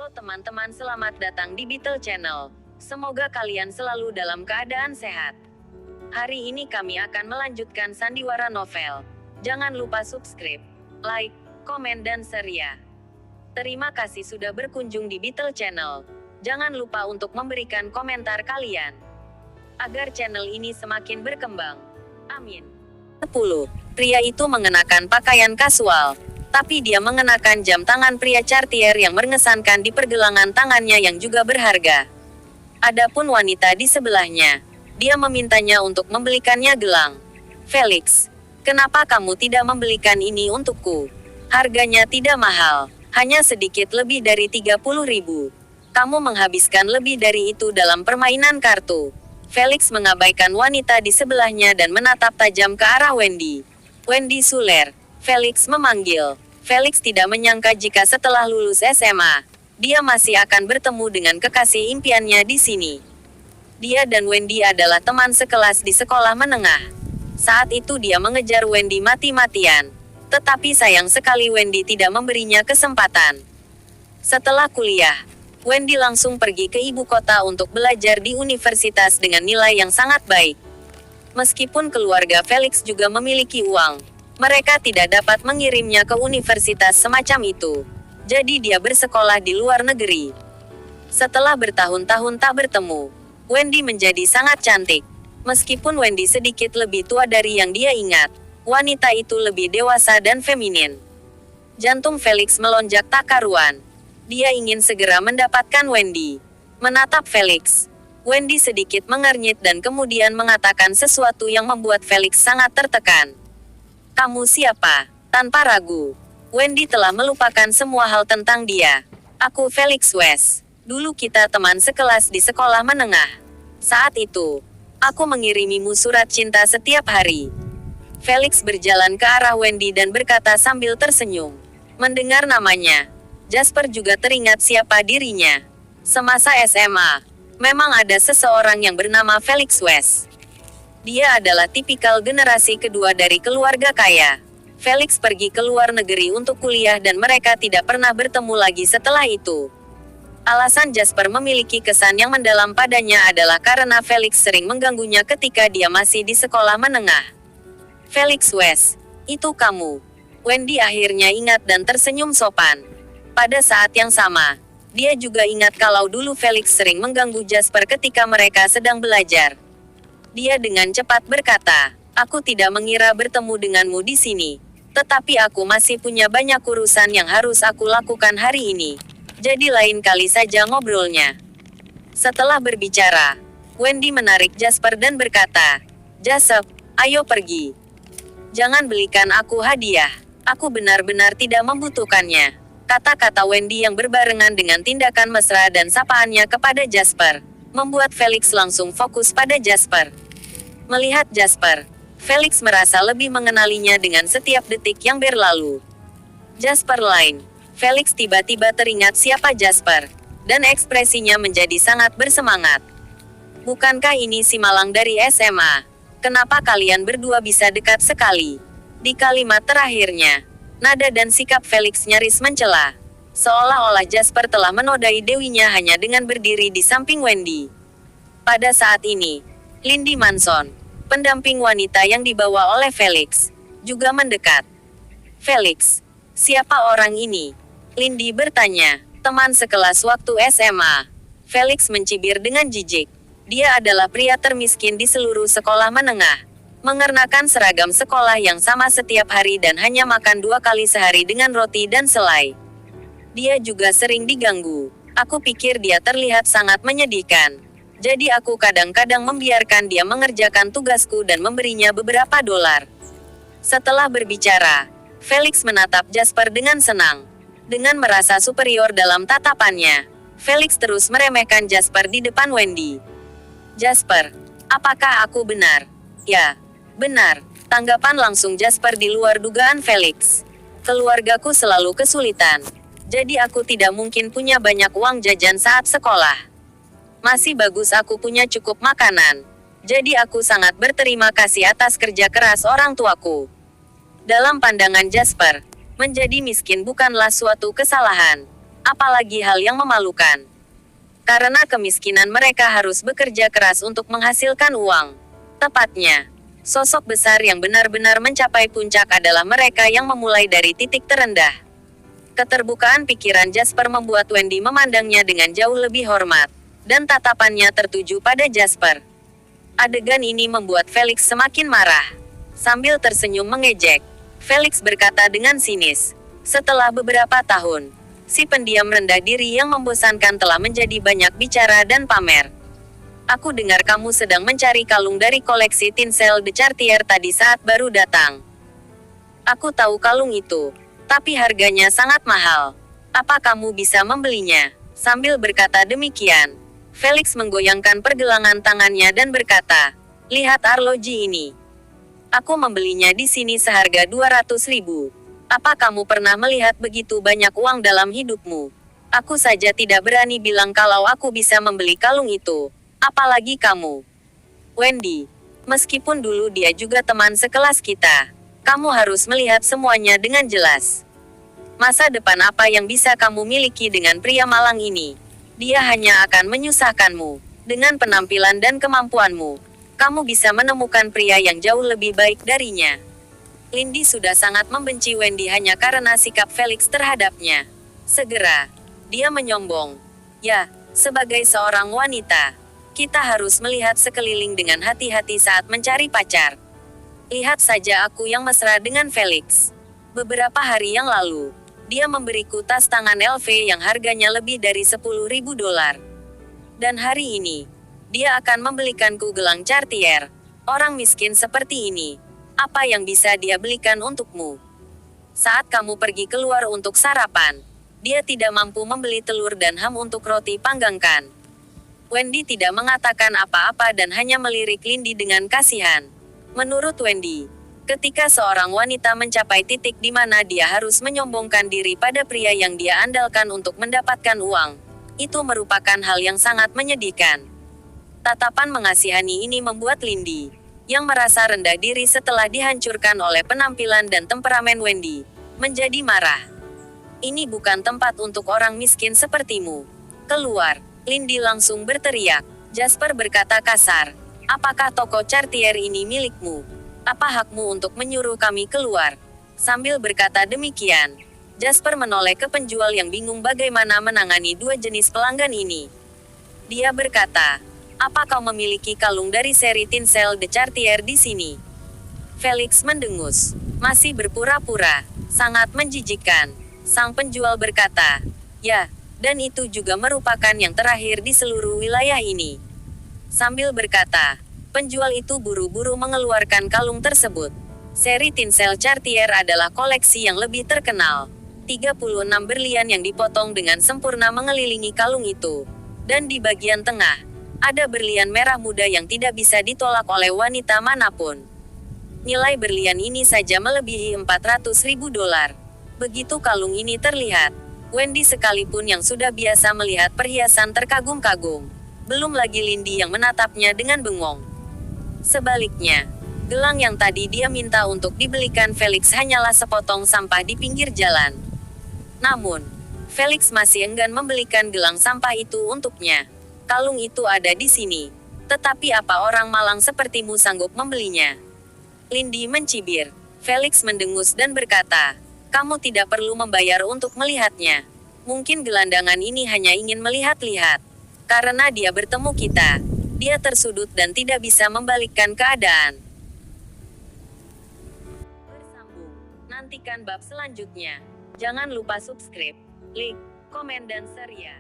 Halo teman-teman, selamat datang di Beetle Channel. Semoga kalian selalu dalam keadaan sehat. Hari ini kami akan melanjutkan sandiwara novel. Jangan lupa subscribe, like, komen dan share ya. Terima kasih sudah berkunjung di Beetle Channel. Jangan lupa untuk memberikan komentar kalian, agar channel ini semakin berkembang. Amin. 10. Pria itu mengenakan pakaian kasual, tapi dia mengenakan jam tangan pria Cartier yang mengesankan di pergelangan tangannya yang juga berharga. Adapun wanita di sebelahnya, dia memintanya untuk membelikannya gelang. Felix, kenapa kamu tidak membelikan ini untukku? Harganya tidak mahal, hanya sedikit lebih dari 30.000. Kamu menghabiskan lebih dari itu dalam permainan kartu. Felix mengabaikan wanita di sebelahnya dan menatap tajam ke arah Wendy. Wendy Suler, Felix memanggil. Felix tidak menyangka jika setelah lulus SMA, dia masih akan bertemu dengan kekasih impiannya di sini. Dia dan Wendy adalah teman sekelas di sekolah menengah. Saat itu dia mengejar Wendy mati-matian. Tetapi sayang sekali Wendy tidak memberinya kesempatan. Setelah kuliah, Wendy langsung pergi ke ibu kota untuk belajar di universitas dengan nilai yang sangat baik. Meskipun keluarga Felix juga memiliki uang, mereka tidak dapat mengirimnya ke universitas semacam itu. Jadi dia bersekolah di luar negeri. Setelah bertahun-tahun tak bertemu, Wendy menjadi sangat cantik. Meskipun Wendy sedikit lebih tua dari yang dia ingat, wanita itu lebih dewasa dan feminin. Jantung Felix melonjak tak karuan. Dia ingin segera mendapatkan Wendy. Menatap Felix, Wendy sedikit mengernyit dan kemudian mengatakan sesuatu yang membuat Felix sangat tertekan. Kamu siapa? Tanpa ragu, Wendy telah melupakan semua hal tentang dia. Aku Felix West. Dulu kita teman sekelas di sekolah menengah. Saat itu, aku mengirimimu surat cinta setiap hari. Felix berjalan ke arah Wendy dan berkata sambil tersenyum. Mendengar namanya, Jasper juga teringat siapa dirinya. Semasa SMA, memang ada seseorang yang bernama Felix West. Dia adalah tipikal generasi kedua dari keluarga kaya. Felix pergi ke luar negeri untuk kuliah dan mereka tidak pernah bertemu lagi setelah itu. Alasan Jasper memiliki kesan yang mendalam padanya adalah karena Felix sering mengganggunya ketika dia masih di sekolah menengah. Felix West, itu kamu. Wendy akhirnya ingat dan tersenyum sopan. Pada saat yang sama, dia juga ingat kalau dulu Felix sering mengganggu Jasper ketika mereka sedang belajar. Dia dengan cepat berkata, aku tidak mengira bertemu denganmu di sini. Tetapi aku masih punya banyak urusan yang harus aku lakukan hari ini. Jadi lain kali saja ngobrolnya. Setelah berbicara, Wendy menarik Jasper dan berkata, Jasper, ayo pergi. Jangan belikan aku hadiah. Aku benar-benar tidak membutuhkannya. Kata-kata Wendy yang berbarengan dengan tindakan mesra dan sapaannya kepada Jasper, membuat Felix langsung fokus pada Jasper. Melihat Jasper, Felix merasa lebih mengenalinya dengan setiap detik yang berlalu. Jasper lain. Felix tiba-tiba teringat siapa Jasper, dan ekspresinya menjadi sangat bersemangat. Bukankah ini si malang dari SMA? Kenapa kalian berdua bisa dekat sekali? Di kalimat terakhirnya, nada dan sikap Felix nyaris mencela. Seolah-olah Jasper telah menodai dewinya hanya dengan berdiri di samping Wendy. Pada saat ini, Lindy Manson, pendamping wanita yang dibawa oleh Felix, juga mendekat. Felix, siapa orang ini? Lindy bertanya. Teman sekelas waktu SMA. Felix mencibir dengan jijik. Dia adalah pria termiskin di seluruh sekolah menengah. Mengenakan seragam sekolah yang sama setiap hari dan hanya makan 2 kali sehari dengan roti dan selai. Dia juga sering diganggu. Aku pikir dia terlihat sangat menyedihkan. Jadi aku kadang-kadang membiarkan dia mengerjakan tugasku dan memberinya beberapa dolar. Setelah berbicara, Felix menatap Jasper dengan senang. Dengan merasa superior dalam tatapannya, Felix terus meremehkan Jasper di depan Wendy. Jasper, apakah aku benar? Ya, benar. Tanggapan langsung Jasper di luar dugaan Felix. Keluargaku selalu kesulitan. Jadi aku tidak mungkin punya banyak uang jajan saat sekolah. Masih bagus aku punya cukup makanan. Jadi aku sangat berterima kasih atas kerja keras orang tuaku. Dalam pandangan Jasper, menjadi miskin bukanlah suatu kesalahan. apalagi hal yang memalukan. Karena kemiskinan mereka harus bekerja keras untuk menghasilkan uang. Tepatnya, sosok besar yang benar-benar mencapai puncak adalah mereka yang memulai dari titik terendah. Keterbukaan pikiran Jasper membuat Wendy memandangnya dengan jauh lebih hormat, dan tatapannya tertuju pada Jasper. Adegan ini membuat Felix semakin marah. Sambil tersenyum mengejek, Felix berkata dengan sinis, "Setelah beberapa tahun, si pendiam rendah diri yang membosankan telah menjadi banyak bicara dan pamer. Aku dengar kamu sedang mencari kalung dari koleksi Tinsel de Chartier tadi saat baru datang. Aku tahu kalung itu, tapi harganya sangat mahal. Apa kamu bisa membelinya?" Sambil berkata demikian, Felix menggoyangkan pergelangan tangannya dan berkata, "Lihat arloji ini. Aku membelinya di sini seharga 200.000. Apa kamu pernah melihat begitu banyak uang dalam hidupmu? Aku saja tidak berani bilang kalau aku bisa membeli kalung itu. Apalagi kamu, Wendy. Meskipun dulu dia juga teman sekelas kita, kamu harus melihat semuanya dengan jelas. Masa depan apa yang bisa kamu miliki dengan pria malang ini? Dia hanya akan menyusahkanmu. Dengan penampilan dan kemampuanmu, kamu bisa menemukan pria yang jauh lebih baik darinya." Lindy sudah sangat membenci Wendy hanya karena sikap Felix terhadapnya. Segera, dia menyombong. "Ya, sebagai seorang wanita, kita harus melihat sekeliling dengan hati-hati saat mencari pacar. Lihat saja aku yang mesra dengan Felix. Beberapa hari yang lalu, dia memberiku tas tangan LV yang harganya lebih dari $10.000. Dan hari ini, dia akan membelikanku gelang Cartier. Orang miskin seperti ini, apa yang bisa dia belikan untukmu? Saat kamu pergi keluar untuk sarapan, dia tidak mampu membeli telur dan ham untuk roti panggangkan." Wendy tidak mengatakan apa-apa dan hanya melirik Lindy dengan kasihan. Menurut Wendy, ketika seorang wanita mencapai titik di mana dia harus menyombongkan diri pada pria yang dia andalkan untuk mendapatkan uang, itu merupakan hal yang sangat menyedihkan. Tatapan mengasihani ini membuat Lindy, yang merasa rendah diri setelah dihancurkan oleh penampilan dan temperamen Wendy, menjadi marah. "Ini bukan tempat untuk orang miskin sepertimu. Keluar!" Lindy langsung berteriak. Jasper berkata kasar, "Apakah toko Cartier ini milikmu? Apa hakmu untuk menyuruh kami keluar?" Sambil berkata demikian, Jasper menoleh ke penjual yang bingung bagaimana menangani dua jenis pelanggan ini. Dia berkata, "Apa kau memiliki kalung dari seri Tinsel de Chartier di sini?" Felix mendengus, masih berpura-pura, "Sangat menjijikkan." Sang penjual berkata, "Ya, dan itu juga merupakan yang terakhir di seluruh wilayah ini." Sambil berkata, penjual itu buru-buru mengeluarkan kalung tersebut. Seri Tinsel Chartier adalah koleksi yang lebih terkenal. 36 berlian yang dipotong dengan sempurna mengelilingi kalung itu. Dan di bagian tengah, ada berlian merah muda yang tidak bisa ditolak oleh wanita manapun. Nilai berlian ini saja melebihi $400.000. Begitu kalung ini terlihat, Wendy sekalipun yang sudah biasa melihat perhiasan terkagum-kagum. Belum lagi Lindy yang menatapnya dengan bengong. Sebaliknya, gelang yang tadi dia minta untuk dibelikan Felix hanyalah sepotong sampah di pinggir jalan. Namun, Felix masih enggan membelikan gelang sampah itu untuknya. "Kalung itu ada di sini. Tetapi apa orang malang sepertimu sanggup membelinya?" Lindy mencibir. Felix mendengus dan berkata, "Kamu tidak perlu membayar untuk melihatnya. Mungkin gelandangan ini hanya ingin melihat-lihat. Karena dia bertemu kita, dia tersudut dan tidak bisa membalikkan keadaan." Bersambung. Nantikan bab selanjutnya. Jangan lupa subscribe, like, komen dan share ya.